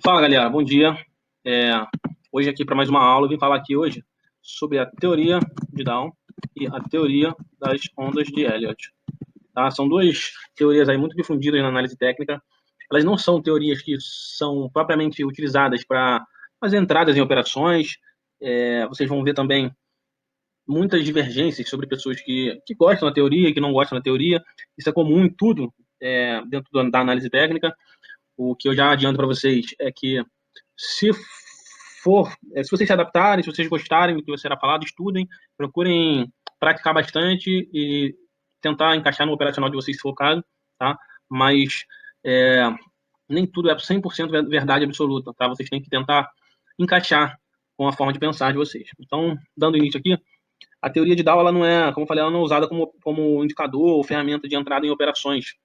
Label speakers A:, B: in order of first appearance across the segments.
A: Fala, galera, bom dia. É, Hoje aqui para mais uma aula, eu vim falar aqui hoje sobre a teoria de Down e a teoria das ondas de Elliott. Tá? São duas teorias aí muito difundidas na análise técnica. Elas não são teorias que são propriamente utilizadas para fazer entradas em operações. Vocês vão ver também muitas divergências sobre pessoas que gostam da teoria e que não gostam da teoria. Isso é comum em tudo dentro da análise técnica. O que eu já adianto para vocês é que se se vocês se adaptarem, se vocês gostarem do que será falado, estudem, procurem praticar bastante e tentar encaixar no operacional de vocês, se for o caso, tá? Mas nem tudo é 100% verdade absoluta, tá? Vocês têm que tentar encaixar com a forma de pensar de vocês. Então, dando início aqui, a teoria de Dow, ela não é, como eu falei, ela não é usada como indicador ou ferramenta de entrada em operações,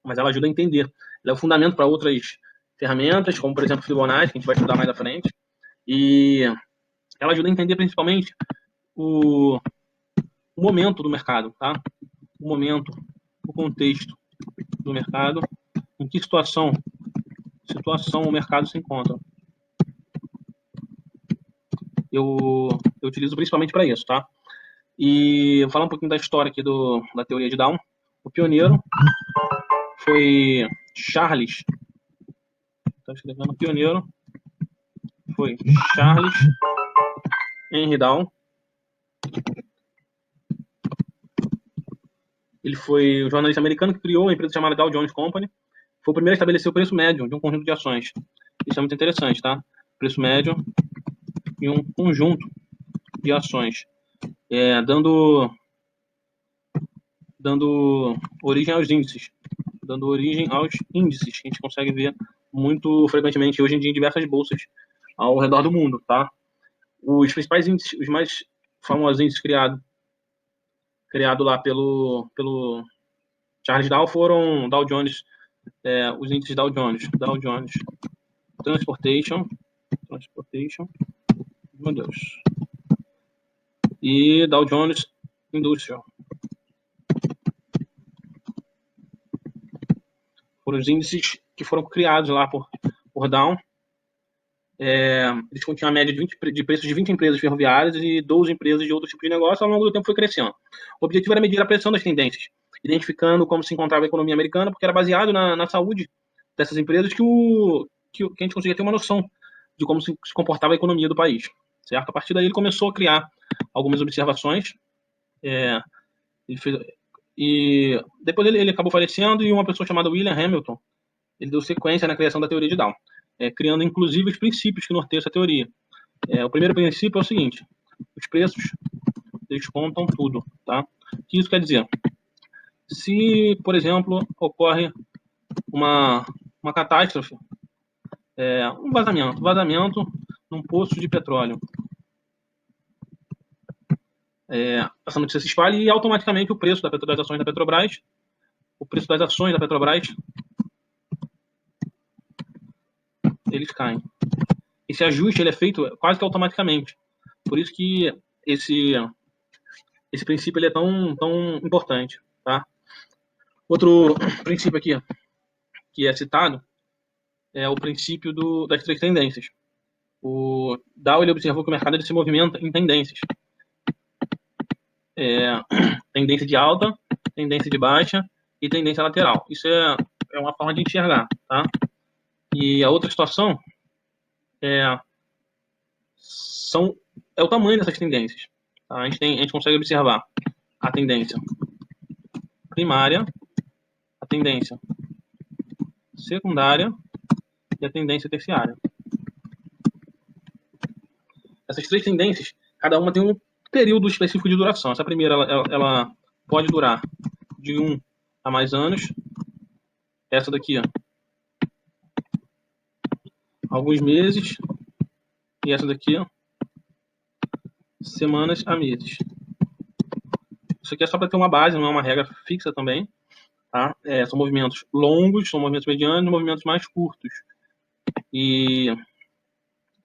A: mas ela ajuda a entender. Ela é o fundamento para outras ferramentas, como, por exemplo, Fibonacci, que a gente vai estudar mais à frente. E ela ajuda a entender, principalmente, o momento do mercado, tá? O momento, o contexto do mercado, em que situação o mercado se encontra. Eu utilizo principalmente para isso, tá? E vou falar um pouquinho da história aqui da teoria de Down. O pioneiro foi Charles. Estou escrevendo pioneiro. Foi Charles Henry Down. Ele foi o jornalista americano que criou uma empresa chamada Dow Jones Company. Foi o primeiro a estabelecer o preço médio de um conjunto de ações. Isso é muito interessante, tá? Preço médio em um conjunto de ações, dando origem aos índices. Dando origem aos índices, que a gente consegue ver muito frequentemente hoje em dia em diversas bolsas ao redor do mundo, tá? Os principais índices, os mais famosos índices criado lá pelo Charles Dow foram Dow Jones, os índices Dow Jones Transportation, meu Deus, e Dow Jones Industrial. Foram os índices que foram criados lá por Dow. Eles continham a média de preços de 20 empresas ferroviárias e 12 empresas de outros tipos de negócio. Ao longo do tempo foi crescendo. O objetivo era medir a pressão das tendências, identificando como se encontrava a economia americana, porque era baseado na saúde dessas empresas que a gente conseguia ter uma noção de como se comportava a economia do país. Certo? A partir daí ele começou a criar algumas observações. E depois ele acabou falecendo, e uma pessoa chamada William Hamilton, ele deu sequência na criação da teoria de Dow, criando inclusive os princípios que norteiam essa teoria. O primeiro princípio é o seguinte: os preços descontam tudo, tá? O que isso quer dizer? Se, por exemplo, ocorre uma catástrofe, um vazamento num poço de petróleo, essa notícia se espalha e automaticamente o preço das ações da Petrobras, eles caem. Esse ajuste ele é feito quase que automaticamente. Por isso que esse princípio ele é tão importante, tá? Outro princípio aqui que é citado é o princípio das três tendências. O Dow ele observou que o mercado ele se movimenta em tendências. Tendência de alta, tendência de baixa e tendência lateral. Isso é uma forma de enxergar, tá? E a outra situação é o tamanho dessas tendências. Tá? A gente consegue observar a tendência primária, a tendência secundária e a tendência terciária. Essas três tendências, cada uma tem um período específico de duração. Essa primeira, ela pode durar de 1 a mais anos. Essa daqui, alguns meses. E essa daqui, semanas a meses. Isso aqui é só para ter uma base, não é uma regra fixa também. Tá? São movimentos longos, são movimentos medianos, movimentos mais curtos. E a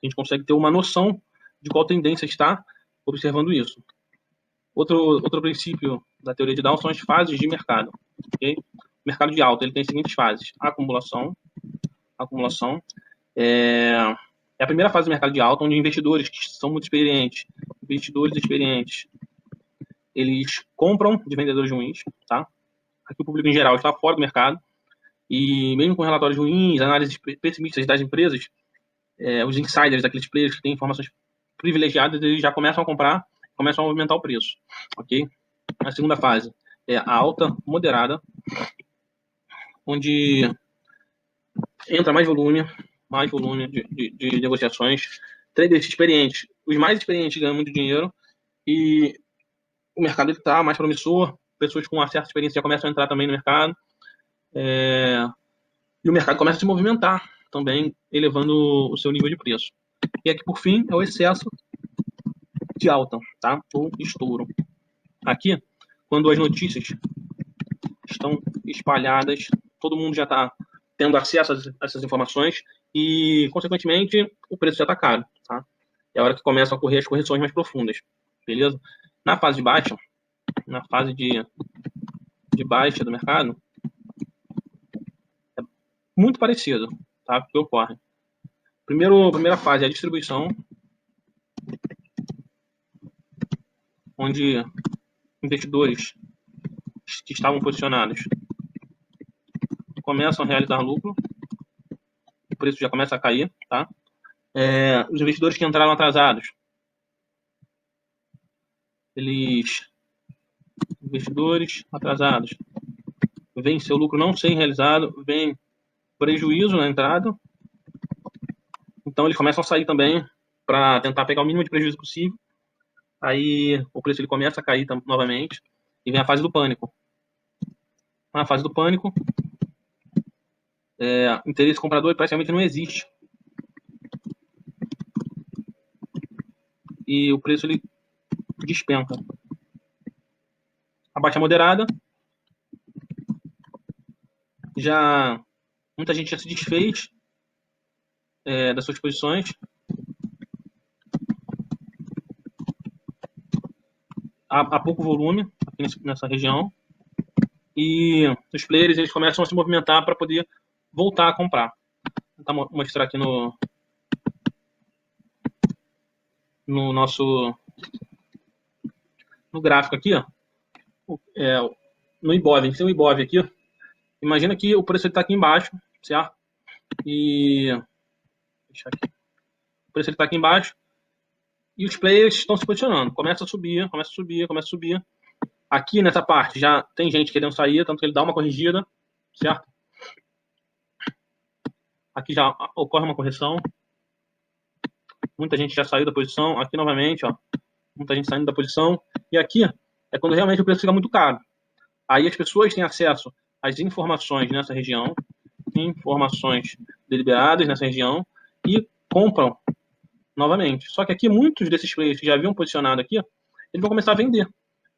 A: gente consegue ter uma noção de qual tendência está observando isso. Outro princípio da teoria de Dow são as fases de mercado. Okay? O mercado de alta ele tem as seguintes fases: acumulação, É a primeira fase do mercado de alta, onde investidores que são muito experientes, eles compram de vendedores ruins, tá? Aqui o público em geral está fora do mercado, e mesmo com relatórios ruins, análises pessimistas das empresas, os insiders, aqueles players que têm informações privilegiadas, eles já começam a comprar, começam a movimentar o preço, ok? A segunda fase é a alta moderada, onde entra mais volume de negociações, traders experientes, os mais experientes ganham muito dinheiro, e o mercado está mais promissor, pessoas com uma certa experiência já começam a entrar também no mercado, e o mercado começa a se movimentar também, elevando o seu nível de preço. E aqui, por fim, é o excesso de alta, tá? Ou estouro. Aqui, quando as notícias estão espalhadas, todo mundo já está tendo acesso a essas informações e, consequentemente, o preço já está caro, tá? É a hora que começam a ocorrer as correções mais profundas, beleza? Na fase de baixa, na fase de baixa do mercado, é muito parecido, tá? O que ocorre? Primeira fase é a distribuição, onde investidores que estavam posicionados começam a realizar lucro, o preço já começa a cair, tá? Os investidores que entraram atrasados, investidores atrasados, vem seu lucro não ser realizado, vem prejuízo na entrada, então eles começam a sair também para tentar pegar o mínimo de prejuízo possível. Aí o preço ele começa a cair novamente e vem a fase do pânico. Na fase do pânico, interesse comprador praticamente não existe. E o preço ele despenca. A baixa moderada, muita gente já se desfez das suas posições. Há pouco volume aqui nessa região. E os players eles começam a se movimentar para poder voltar a comprar. Vou tentar mostrar aqui no nosso gráfico aqui, ó. No Ibov, a gente tem o Ibov aqui. Imagina que o preço está aqui embaixo, certo? Deixa aqui. O preço está aqui embaixo e os players estão se posicionando. Começa a subir. Aqui nessa parte já tem gente querendo sair, tanto que ele dá uma corrigida, certo? Aqui já ocorre uma correção. Muita gente já saiu da posição. Aqui novamente, ó, muita gente saindo da posição. E aqui é quando realmente o preço fica muito caro. Aí as pessoas têm acesso às informações nessa região, informações deliberadas nessa região, e compram novamente. Só que aqui muitos desses players que já haviam posicionado aqui, eles vão começar a vender.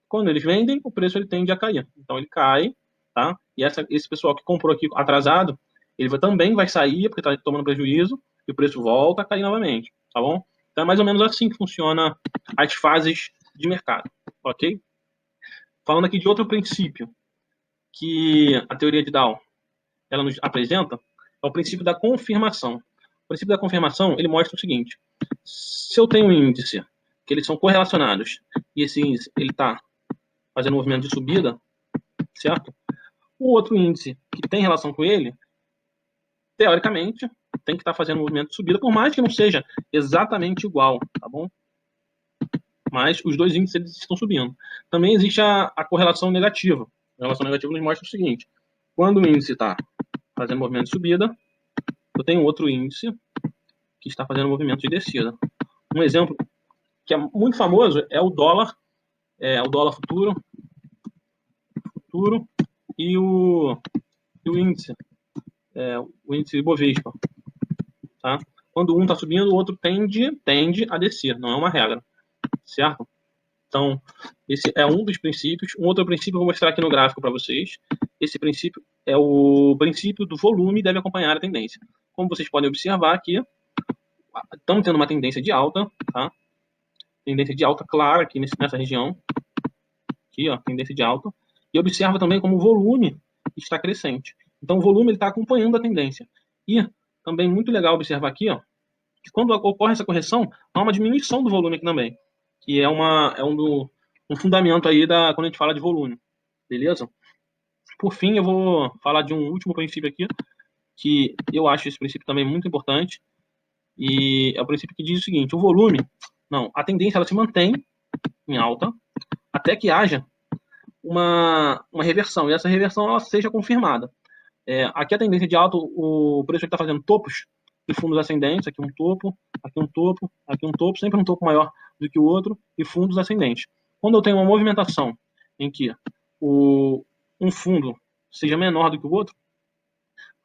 A: Quando eles vendem, o preço ele tende a cair. Então ele cai, tá? E esse pessoal que comprou aqui atrasado, ele também vai sair porque está tomando prejuízo e o preço volta a cair novamente, tá bom? Então é mais ou menos assim que funciona as fases de mercado, ok? Falando aqui de outro princípio que a teoria de Dow ela nos apresenta, é o princípio da confirmação. O princípio da confirmação ele mostra o seguinte: se eu tenho um índice que eles são correlacionados e esse índice ele está fazendo um movimento de subida, certo? O outro índice que tem relação com ele, teoricamente, tem que estar fazendo um movimento de subida, por mais que não seja exatamente igual, tá bom? Mas os dois índices eles estão subindo. Também existe a correlação negativa. A correlação negativa nos mostra o seguinte: quando o índice está fazendo movimento de subida, eu tenho outro índice que está fazendo movimento de descida. Um exemplo que é muito famoso é o dólar futuro e o índice, o índice Ibovespa, tá? Quando um está subindo, o outro tende a descer, não é uma regra, certo? Então, esse é um dos princípios. Um outro princípio eu vou mostrar aqui no gráfico para vocês. Esse princípio é o princípio do volume deve acompanhar a tendência. Como vocês podem observar aqui, estamos tendo uma tendência de alta, tá? Tendência de alta clara aqui nessa região. Aqui, ó, tendência de alta. E observa também como o volume está crescente. Então, o volume está acompanhando a tendência. E também muito legal observar aqui, ó, que quando ocorre essa correção, há uma diminuição do volume aqui também, que é um fundamento aí quando a gente fala de volume, beleza? Por fim, eu vou falar de um último princípio aqui, que eu acho esse princípio também muito importante, e é o princípio que diz o seguinte: a tendência ela se mantém em alta até que haja uma reversão, e essa reversão ela seja confirmada. Aqui a tendência de alta, o preço está fazendo topos de fundos ascendentes, aqui um topo, aqui um topo, aqui um topo, sempre um topo maior do que o outro, e fundos ascendentes. Quando eu tenho uma movimentação em que um fundo seja menor do que o outro,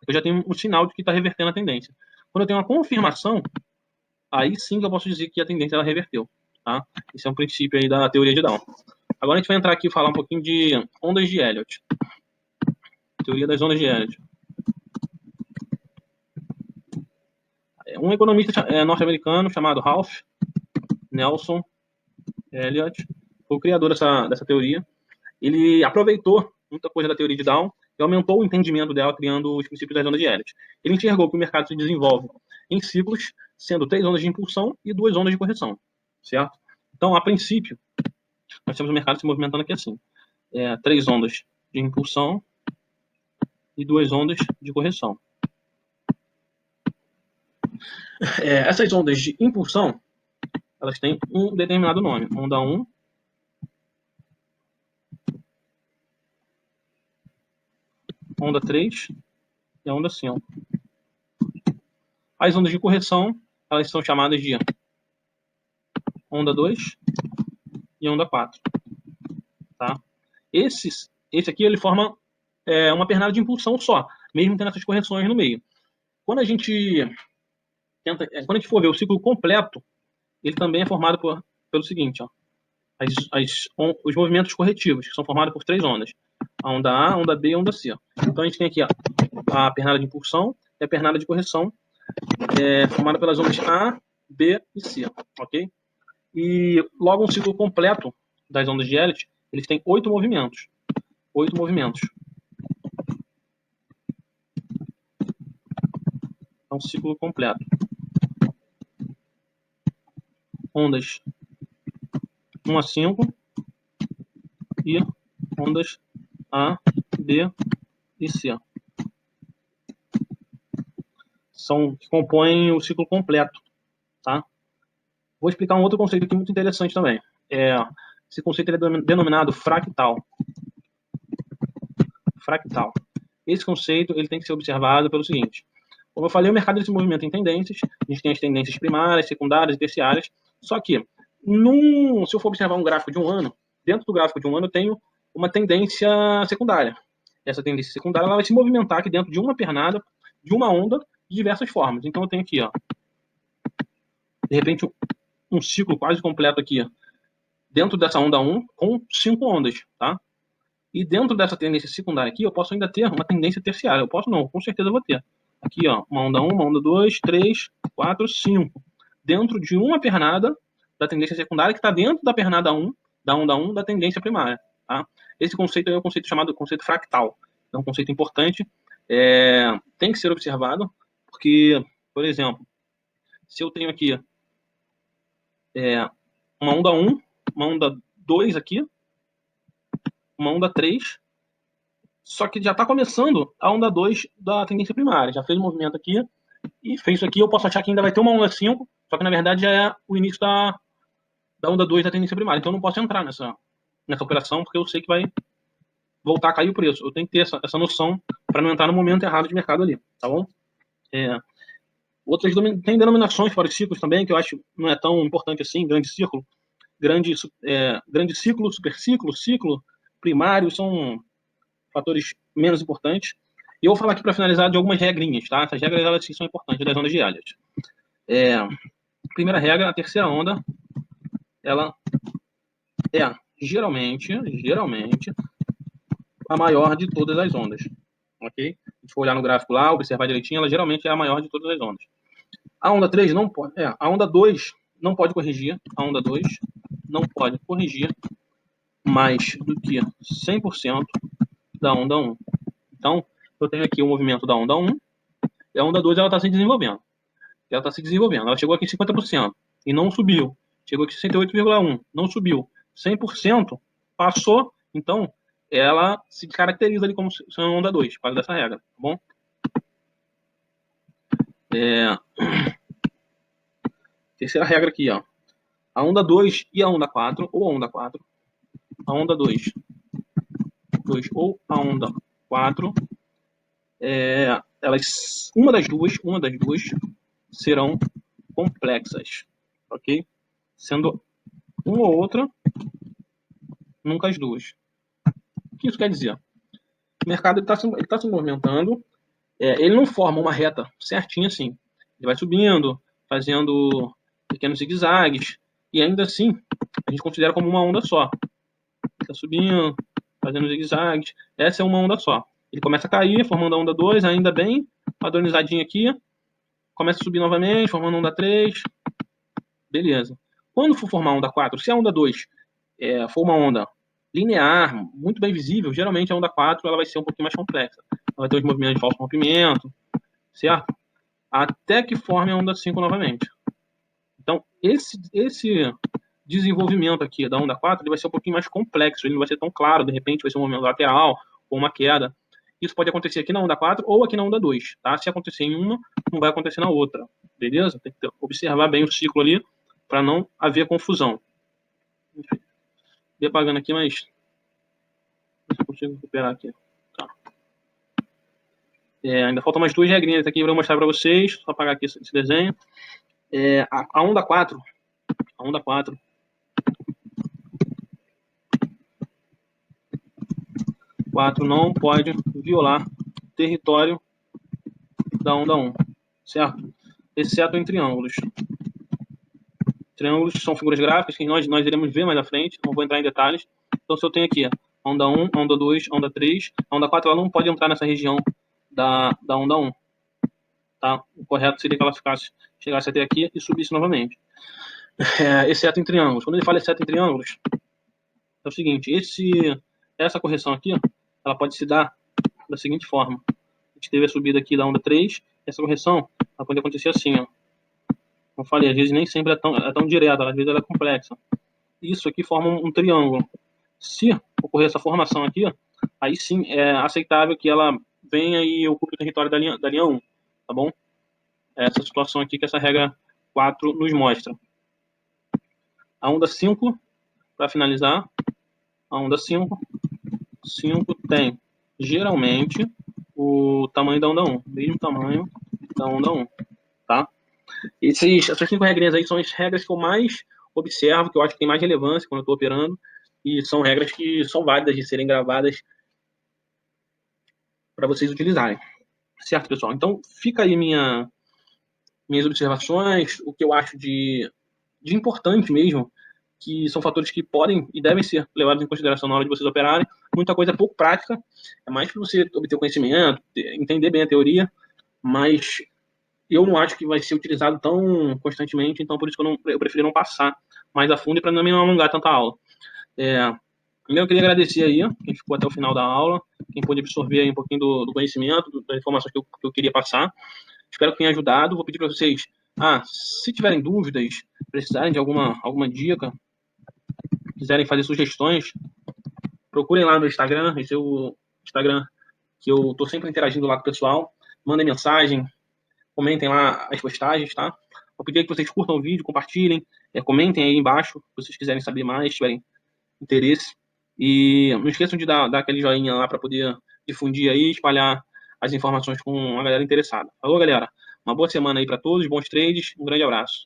A: eu já tenho um sinal de que está revertendo a tendência. Quando eu tenho uma confirmação, aí sim que eu posso dizer que a tendência ela reverteu. Tá? Esse é um princípio aí da teoria de Down. Agora a gente vai entrar aqui e falar um pouquinho de ondas de Elliott. Teoria das ondas de Elliott. Um economista norte-americano chamado Ralph Nelson Elliott foi o criador dessa teoria. Ele aproveitou muita coisa da teoria de Down e aumentou o entendimento dela, criando os princípios das ondas de Elliott. Ele enxergou que o mercado se desenvolve em ciclos, sendo 3 ondas de impulsão e 2 ondas de correção, certo? Então, a princípio, nós temos o mercado se movimentando aqui assim: 3 ondas de impulsão e 2 ondas de correção. Essas ondas de impulsão, elas têm um determinado nome: onda 1, onda 3 e a onda 5. As ondas de correção, elas são chamadas de onda 2 e onda 4. Tá? Esse aqui ele forma uma pernada de impulsão só, mesmo tendo essas correções no meio. Quando a gente for ver o ciclo completo, ele também é formado pelo seguinte, ó, os movimentos corretivos, que são formados por 3 ondas: a onda A, a onda B e a onda C. Então a gente tem aqui a pernada de impulsão e a pernada de correção, formada pelas ondas A, B e C, ok? E logo um ciclo completo das ondas de Elliott, eles têm 8 movimentos. 8 movimentos. É um ciclo completo. Ondas 1 a 5 e ondas A, B e C. Que compõem o ciclo completo, tá? Vou explicar um outro conceito aqui muito interessante também. Esse conceito é denominado fractal. Fractal. Esse conceito ele tem que ser observado pelo seguinte: como eu falei, o mercado se movimenta em tendências. A gente tem as tendências primárias, secundárias e terciárias. Só que, se eu for observar um gráfico de um ano, dentro do gráfico de um ano eu tenho uma tendência secundária. Essa tendência secundária ela vai se movimentar aqui dentro de uma pernada, de uma onda, de diversas formas. Então eu tenho aqui, ó, de repente, um ciclo quase completo aqui, ó, dentro dessa onda 1, com 5 ondas, tá? E dentro dessa tendência secundária aqui, eu posso ainda ter uma tendência terciária. Eu posso não, com certeza eu vou ter. Aqui, ó, uma onda 1, uma onda 2, 3, 4, 5. Dentro de uma pernada da tendência secundária que está dentro da pernada 1, da onda 1 da tendência primária. Tá? Esse conceito é um conceito chamado conceito fractal. É um conceito importante. Tem que ser observado, porque, por exemplo, se eu tenho aqui uma onda 1, uma onda 2 aqui, uma onda 3, só que já está começando a onda 2 da tendência primária. Já fez um movimento aqui e fez isso aqui. Eu posso achar que ainda vai ter uma onda 5, só que na verdade já é o início da onda 2 da tendência primária. Então eu não posso entrar nessa operação, porque eu sei que vai voltar a cair o preço. Eu tenho que ter essa noção para não entrar no momento errado de mercado ali, tá bom? Tem denominações para os ciclos também, que eu acho não é tão importante assim: grande ciclo, grande ciclo, superciclo, ciclo primário, são fatores menos importantes. E eu vou falar aqui para finalizar de algumas regrinhas, tá? Essas regras elas sim são importantes das ondas de Elliott. Primeira regra: a terceira onda, ela é geralmente a maior de todas as ondas, ok? Se a gente for olhar no gráfico lá, observar direitinho, ela geralmente é a maior de todas as ondas. A onda 3 não pode, a onda 2 não pode corrigir, a onda 2 não pode corrigir mais do que 100% da onda 1. Então, eu tenho aqui o movimento da onda 1, E a onda 2 ela está se desenvolvendo. Ela está se desenvolvendo. Ela chegou aqui em 50% e não subiu. Chegou aqui em 68,1%, não subiu. 100% passou, então ela se caracteriza ali como sendo onda 2, por causa dessa regra, tá bom? Terceira regra aqui, ó. A onda 2 e a onda 4, ou a onda 4, a onda 2 ou a onda 4, elas, uma das duas serão complexas, ok? Sendo uma ou outra, nunca as duas. O que isso quer dizer? O mercado está se movimentando, ele não forma uma reta certinha assim. Ele vai subindo, fazendo pequenos zigue-zagues, e ainda assim a gente considera como uma onda só. Está subindo, fazendo zigue-zagues. Essa é uma onda só. Ele começa a cair, formando a onda 2, ainda bem padronizadinho aqui. Começa a subir novamente, formando a onda 3. Beleza. Quando for formar a onda 4, se a onda 2 for uma onda linear, muito bem visível, geralmente a onda 4 ela vai ser um pouquinho mais complexa. Ela vai ter os movimentos de falso rompimento, certo? Até que forme a onda 5 novamente. Então, esse desenvolvimento aqui da onda 4 ele vai ser um pouquinho mais complexo, ele não vai ser tão claro, de repente vai ser um movimento lateral ou uma queda. Isso pode acontecer aqui na onda 4 ou aqui na onda 2, tá? Se acontecer em uma, não vai acontecer na outra, beleza? Tem que observar bem o ciclo ali para não haver confusão. Ia apagando aqui, mas não consigo recuperar aqui. Tá. Ainda faltam mais duas regrinhas aqui para eu mostrar para vocês. Só apagar aqui esse desenho. A onda 4, a onda 4 não pode violar o território da onda 1, certo? Exceto em triângulos. Triângulos são figuras gráficas que nós iremos ver mais à frente, não vou entrar em detalhes. Então, se eu tenho aqui a onda 1, a onda 2, a onda 3, a onda 4 ela não pode entrar nessa região da onda 1. Tá? O correto seria que ela chegasse até aqui e subisse novamente. Exceto em triângulos. Quando ele fala exceto em triângulos, é o seguinte, essa correção aqui, ela pode se dar da seguinte forma. A gente teve a subida aqui da onda 3, essa correção ela pode acontecer assim, ó. Como eu falei, às vezes nem sempre é tão direta, às vezes ela é complexa. Isso aqui forma um triângulo. Se ocorrer essa formação aqui, aí sim é aceitável que ela venha e ocupe o território da linha 1, tá bom? Essa situação aqui que essa regra 4 nos mostra. A onda 5, para finalizar, a onda 5 tem geralmente o tamanho da onda 1, mesmo tamanho da onda 1, tá? Essas 5 regrinhas aí são as regras que eu mais observo, que eu acho que tem mais relevância quando eu estou operando, e são regras que são válidas de serem gravadas para vocês utilizarem. Certo, pessoal? Então, fica aí minhas observações, o que eu acho de importante mesmo, que são fatores que podem e devem ser levados em consideração na hora de vocês operarem. Muita coisa é pouco prática, é mais para você obter conhecimento, entender bem a teoria, mas eu não acho que vai ser utilizado tão constantemente, então por isso que eu preferi não passar mais a fundo e para não me alongar tanta aula. Eu queria agradecer aí quem ficou até o final da aula, quem pôde absorver aí um pouquinho do conhecimento, das informações que eu queria passar. Espero que tenha ajudado. Vou pedir para vocês, se tiverem dúvidas, precisarem de alguma dica, quiserem fazer sugestões, procurem lá no meu Instagram, esse é o Instagram que eu estou sempre interagindo lá com o pessoal. Mandem mensagem, comentem lá as postagens, tá? Vou pedir que vocês curtam o vídeo, compartilhem, comentem aí embaixo, se vocês quiserem saber mais, tiverem interesse. E não esqueçam de dar aquele joinha lá para poder difundir aí, espalhar as informações com a galera interessada. Falou, galera? Uma boa semana aí para todos, bons trades, um grande abraço.